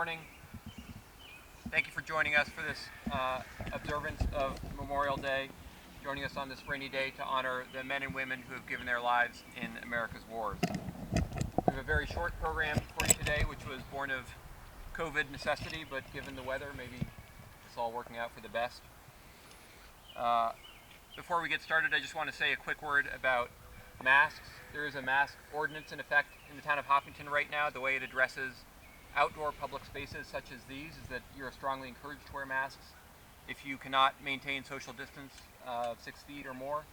morning. Thank you for joining us for this observance of Memorial Day, joining us on this rainy day to honor the men and women who have given their lives in America's wars. We have a very short program for you today, which was born of COVID necessity, but given the weather, maybe it's all working out for the best. Before we get started, I just want to say a quick word about masks. There is a mask ordinance in effect in the town of Hopkinton right now. The way it addresses outdoor public spaces such as these is that you're strongly encouraged to wear masks if you cannot maintain social distance of 6 feet or more.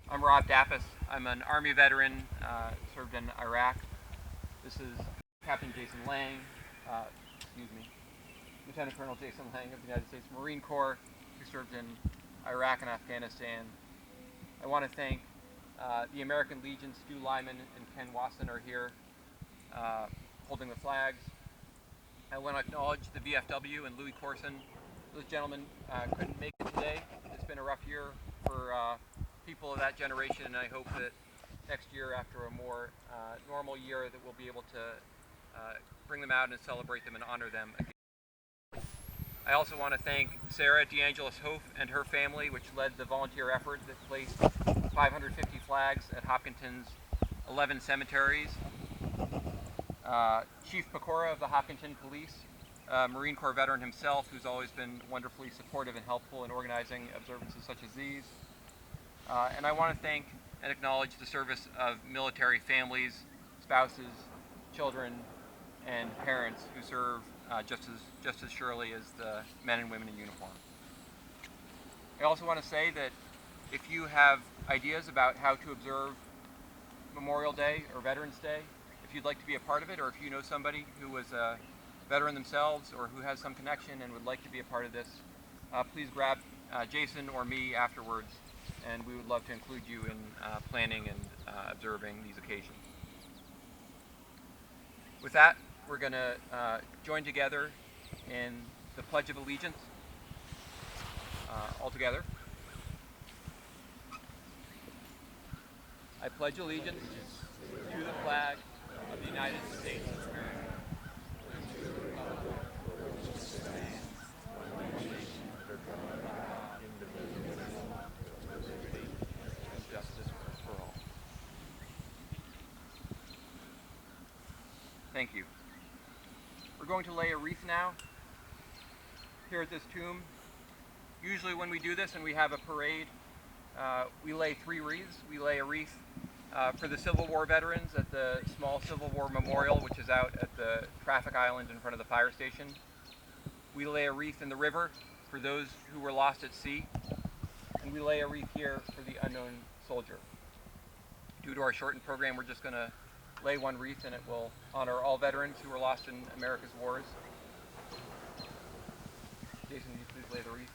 I'm Rob Dappas. I'm an Army veteran, served in Iraq. This is Captain Jason Lang, Lieutenant Colonel Jason Lang of the United States Marine Corps, who served in Iraq and Afghanistan. I want to thank the American Legion. Stu Lyman and Ken Wasson are here holding the flags. I want to acknowledge the VFW and Louis Corson. Those gentlemen couldn't make it today. It's been a rough year for people of that generation, and I hope that next year, after a more normal year, that we'll be able to bring them out and celebrate them and honor them again. I also want to thank Sarah DeAngelis Hof and her family, which led the volunteer effort that placed 550 flags at Hopkinton's 11 cemeteries. Chief Pecora of the Hopkinton Police, Marine Corps veteran himself, who's always been wonderfully supportive and helpful in organizing observances such as these. And I want to thank and acknowledge the service of military families, spouses, children, and parents who serve just as surely as the men and women in uniform. I also want to say that if you have ideas about how to observe Memorial Day or Veterans Day, if you'd like to be a part of it, or if you know somebody who was a veteran themselves or who has some connection and would like to be a part of this, please grab Jason or me afterwards, and we would love to include you in planning and observing these occasions. With that, we're going to join together in the Pledge of Allegiance all together. I pledge allegiance to the flag of the United States of America, and to the republic which stands one nation under God, indivisible, with liberty and justice for all. Thank you. We're going to lay a wreath now here at this tomb. Usually when we do this and we have a parade, we lay 3 wreaths. We lay a wreath for the Civil War veterans at the small Civil War memorial, which is out at the traffic island in front of the fire station. We lay a wreath in the river for those who were lost at sea. And we lay a wreath here for the unknown soldier. Due to our shortened program, we're just going to lay 1 wreath, and it will honor all veterans who were lost in America's wars. Jason, will you please lay the wreath?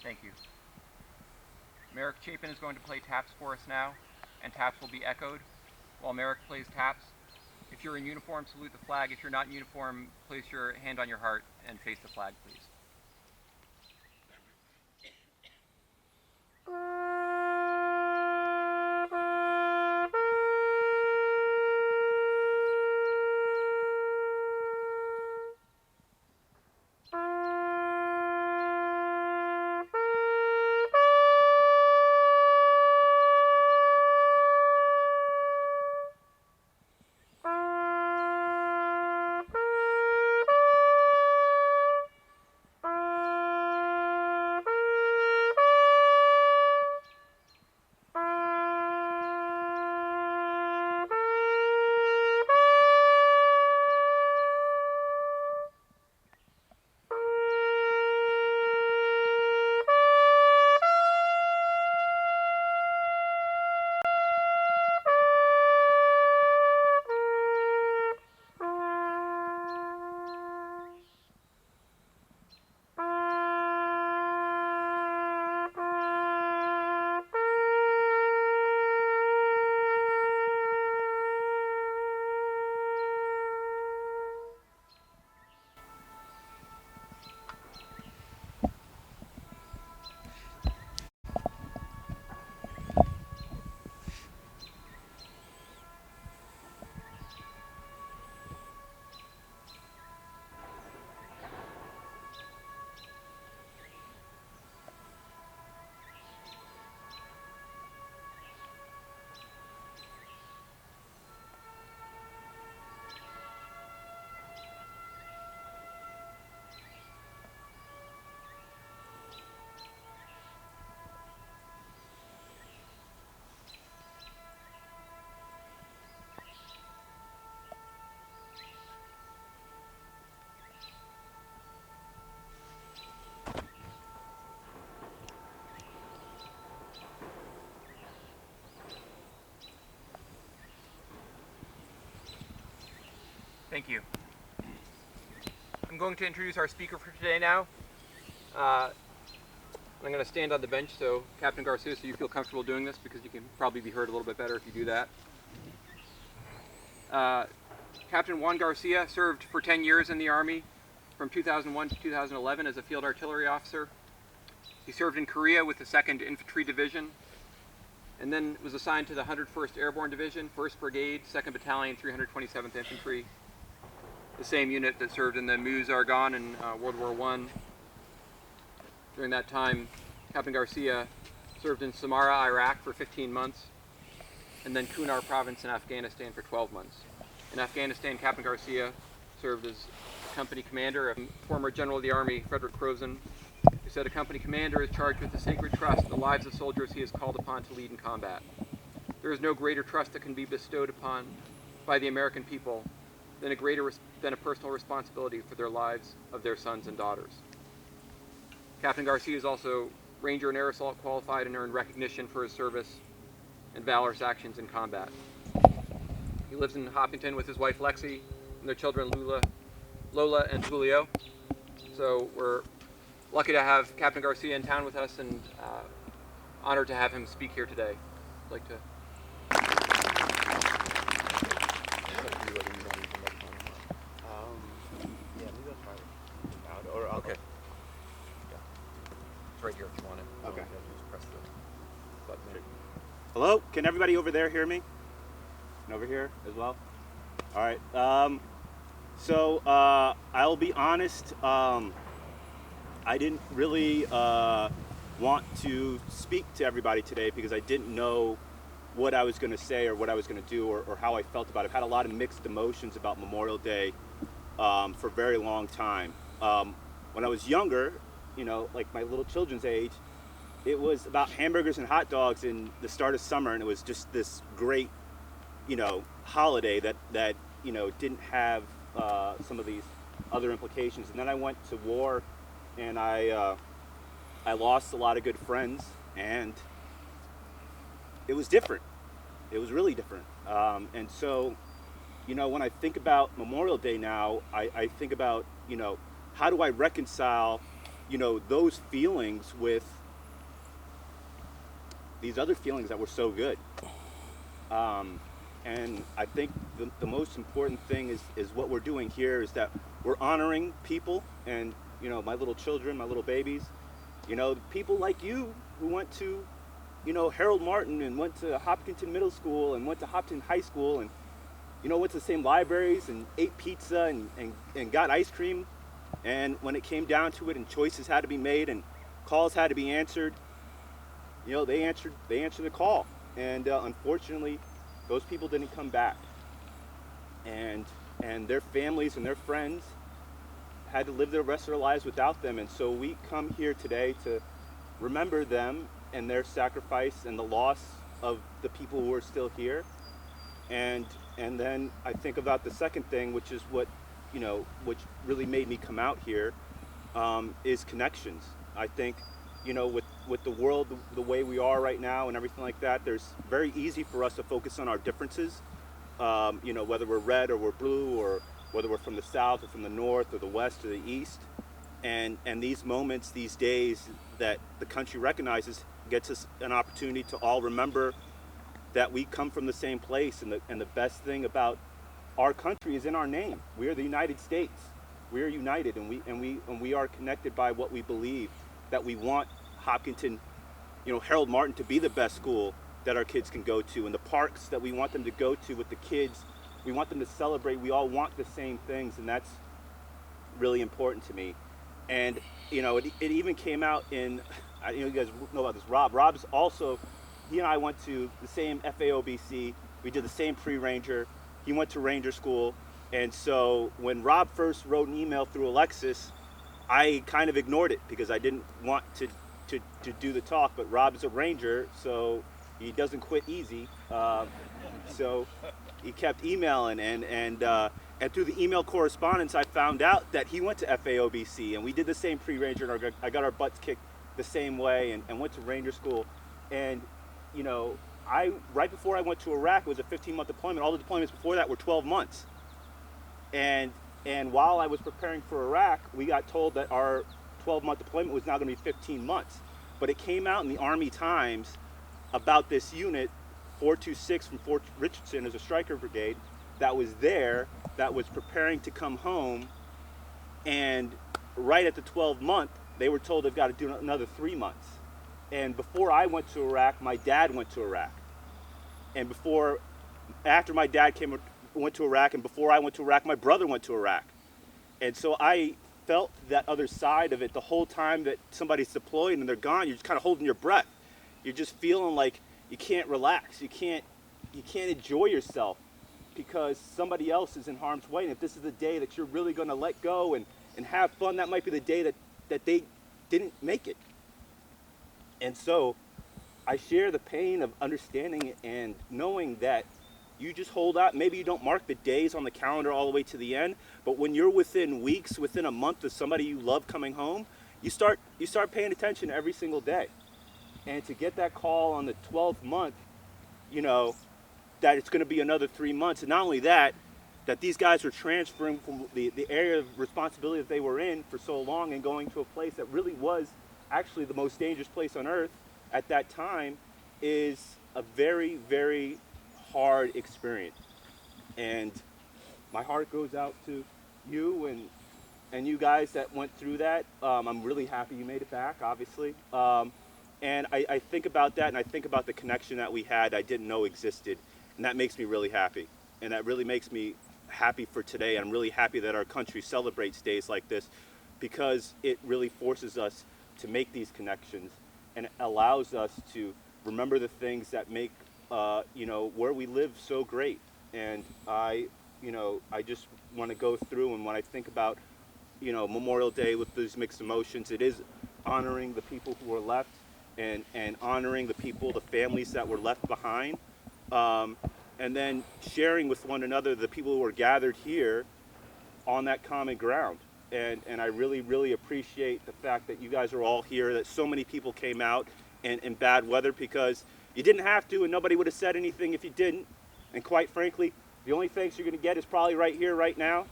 Thank you. Merrick Chapin is going to play taps for us now, and taps will be echoed while Merrick plays taps. If you're in uniform, salute the flag. If you're not in uniform, place your hand on your heart and face the flag, please. Thank you. I'm going to introduce our speaker for today now. I'm going to stand on the bench so Captain Garcia, so you feel comfortable doing this, because you can probably be heard a little bit better if you do that. Captain Juan Garcia served for 10 years in the Army from 2001 to 2011 as a field artillery officer. He served in Korea with the 2nd Infantry Division, and then was assigned to the 101st Airborne Division, 1st Brigade, 2nd Battalion, 327th Infantry, the same unit that served in the Meuse-Argonne in World War I. During that time, Captain Garcia served in Samarra, Iraq for 15 months, and then Kunar Province in Afghanistan for 12 months. In Afghanistan, Captain Garcia served as company commander. A former General of the Army, Frederick Croson, who said, "A company commander is charged with the sacred trust, the lives of soldiers he is called upon to lead in combat. There is no greater trust that can be bestowed upon by the American people than a personal responsibility for their lives of their sons and daughters." Captain Garcia is also Ranger and Air Assault qualified and earned recognition for his service and valorous actions in combat. He lives in Hopkinton with his wife Lexi and their children Lola and Julio. So we're lucky to have Captain Garcia in town with us, and honored to have him speak here today. I'd like to. Okay. Right here if you want it. Okay. Just press the button there. Hello? Can everybody over there hear me? And over here as well? All right. I'll be honest. I didn't really want to speak to everybody today because I didn't know what I was going to say or what I was going to do or how I felt about it. I've had a lot of mixed emotions about Memorial Day for a very long time. When I was younger, you know, like my little children's age, it was about hamburgers and hot dogs in the start of summer, and it was just this great, you know, holiday that you know, didn't have some of these other implications. And then I went to war, and I lost a lot of good friends, and it was different. It was really different. And so, you know, when I think about Memorial Day now, I think about, you know, how do I reconcile, you know, those feelings with these other feelings that were so good. And I think the most important thing is what we're doing here is that we're honoring people and, you know, my little children, my little babies, you know, people like you who went to, you know, Harold Martin and went to Hopkinton Middle School and went to Hopkinton High School and, you know, went to the same libraries and ate pizza and got ice cream. And when it came down to it and choices had to be made and calls had to be answered, you know, they answered the call. And unfortunately, those people didn't come back. And their families and their friends had to live the rest of their lives without them. And so we come here today to remember them and their sacrifice and the loss of the people who are still here. And then I think about the second thing, which is what, you know, which really made me come out here, is connections. I think, you know, with the world the way we are right now and everything like that, there's very easy for us to focus on our differences, you know, whether we're red or we're blue, or whether we're from the south or from the north or the west or the east. And these moments, these days that the country recognizes, gets us an opportunity to all remember that we come from the same place, and the best thing about our country is in our name. We are the United States. We are united, and we are connected by what we believe, that we want Hopkinton, you know, Harold Martin to be the best school that our kids can go to, and the parks that we want them to go to with the kids. We want them to celebrate. We all want the same things, and that's really important to me. And, you know, it even came out in, you know, you guys know about this, Rob's also, he and I went to the same FAOBC. We did the same pre-Ranger. He went to Ranger School. And so when Rob first wrote an email through Alexis, I kind of ignored it because I didn't want to do the talk. But Rob's a Ranger, so he doesn't quit easy. So he kept emailing, and through the email correspondence, I found out that he went to FAOBC, and we did the same pre-Ranger, and I got our butts kicked the same way, and went to Ranger School. And, you know, right before I went to Iraq, it was a 15-month deployment. All the deployments before that were 12 months. And while I was preparing for Iraq, we got told that our 12-month deployment was now going to be 15 months. But it came out in the Army Times about this unit, 426 from Fort Richardson, as a striker brigade, that was there, that was preparing to come home, and right at the 12-month, they were told they've got to do another 3 months. And before I went to Iraq, my dad went to Iraq. And after my dad went to Iraq, and before I went to Iraq, my brother went to Iraq. And so I felt that other side of it the whole time that somebody's deployed and they're gone. You're just kind of holding your breath. You're just feeling like you can't relax. You can't enjoy yourself because somebody else is in harm's way. And if this is the day that you're really going to let go and have fun, that might be the day that they didn't make it. And so I share the pain of understanding and knowing that you just hold out. Maybe you don't mark the days on the calendar all the way to the end, but when you're within weeks, within a month of somebody you love coming home, you start paying attention every single day. And to get that call on the 12th month, that it's going to be another 3 months, and not only that these guys were transferring from the area of responsibility that they were in for so long and going to a place that really was actually the most dangerous place on earth at that time is a very, very hard experience. And my heart goes out to you and you guys that went through that. I'm really happy you made it back, obviously. And I think about that, and I think about the connection that we had I didn't know existed, and that makes me really happy. And that really makes me happy for today. I'm really happy that our country celebrates days like this because it really forces us to make these connections and it allows us to remember the things that make where we live so great. And I just want to go through, and when I think about Memorial Day with these mixed emotions, it is honoring the people who are left and honoring the people, the families that were left behind, and then sharing with one another the people who are gathered here on that common ground. And I really, really appreciate the fact that you guys are all here, that so many people came out in bad weather, because you didn't have to, and nobody would have said anything if you didn't. And quite frankly, the only thanks you're going to get is probably right here, right now.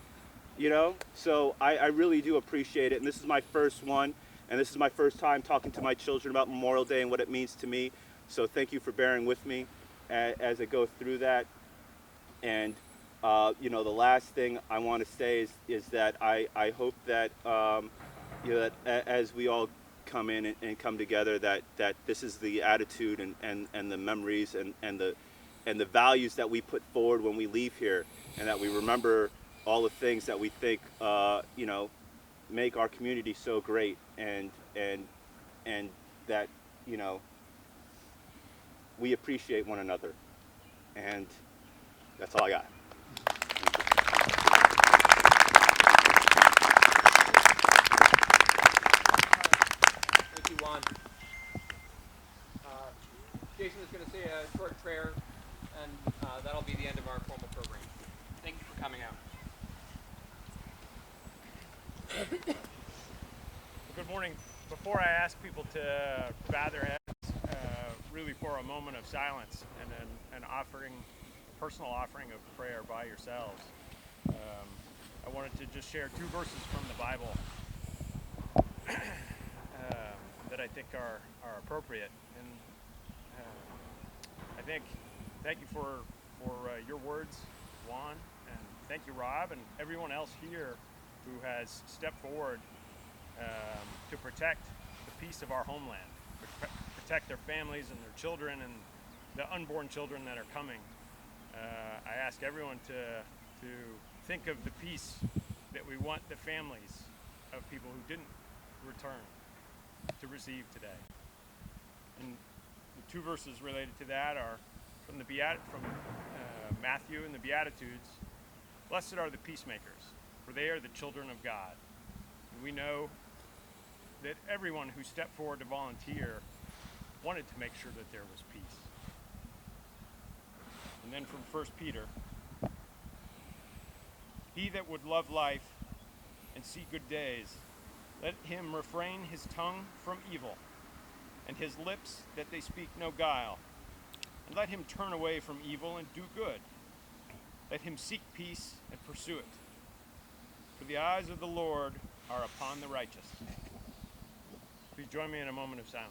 So I really do appreciate it. And this is my first one, and this is my first time talking to my children about Memorial Day and what it means to me. So thank you for bearing with me as I go through that. And the last thing I want to say is that I hope that that as we all come in and come together, that this is the attitude and the memories and the values that we put forward when we leave here, and that we remember all the things that we think make our community so great, and that we appreciate one another. And that's all I got. Thank you, Juan. Jason is going to say a short prayer, and that'll be the end of our formal program. Thank you for coming out. Good morning. Before I ask people to bow their heads, really for a moment of silence and an offering, a personal offering of prayer by yourselves, I wanted to just share 2 verses from the Bible that I think are appropriate. And thank you for your words, Juan, and thank you, Rob, and everyone else here who has stepped forward to protect the peace of our homeland, protect their families and their children and the unborn children that are coming. I ask everyone to think of the peace that we want the families of people who didn't return to receive today. And the 2 verses related to that are from Matthew and the Beatitudes. Blessed are the peacemakers, for they are the children of God. And we know that everyone who stepped forward to volunteer wanted to make sure that there was peace. And then from 1 Peter, he that would love life and see good days, let him refrain his tongue from evil, and his lips that they speak no guile. And let him turn away from evil and do good. Let him seek peace and pursue it. For the eyes of the Lord are upon the righteous. Please join me in a moment of silence.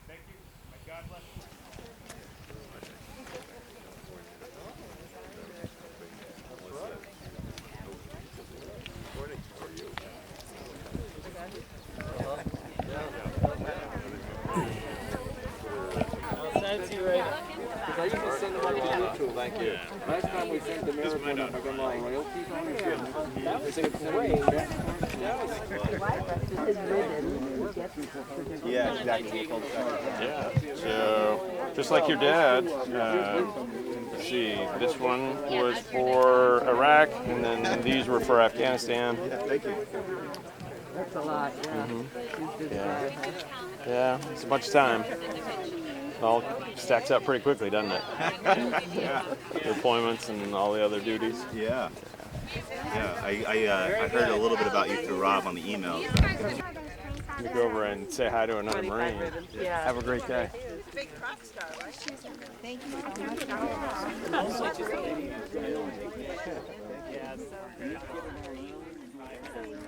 Thank you. May God bless you. I usually send them on YouTube. Thank you. Last time we sent the marathon, I got my royalties on it. That was great. Yeah, exactly. Yeah. So, just like your dad, let's see, this one was for Iraq, and then these were for Afghanistan. Yeah, thank you. That's a lot, yeah. Yeah. Yeah, it's a bunch of time. All stacks up pretty quickly, doesn't it? Yeah. Deployments and all the other duties. Yeah. Yeah. I heard a little bit about you through Rob on the emails. You go over and say hi to another 25 Marine. ribbons, yeah. Have a great day. Big rock star, right? Thank you so much.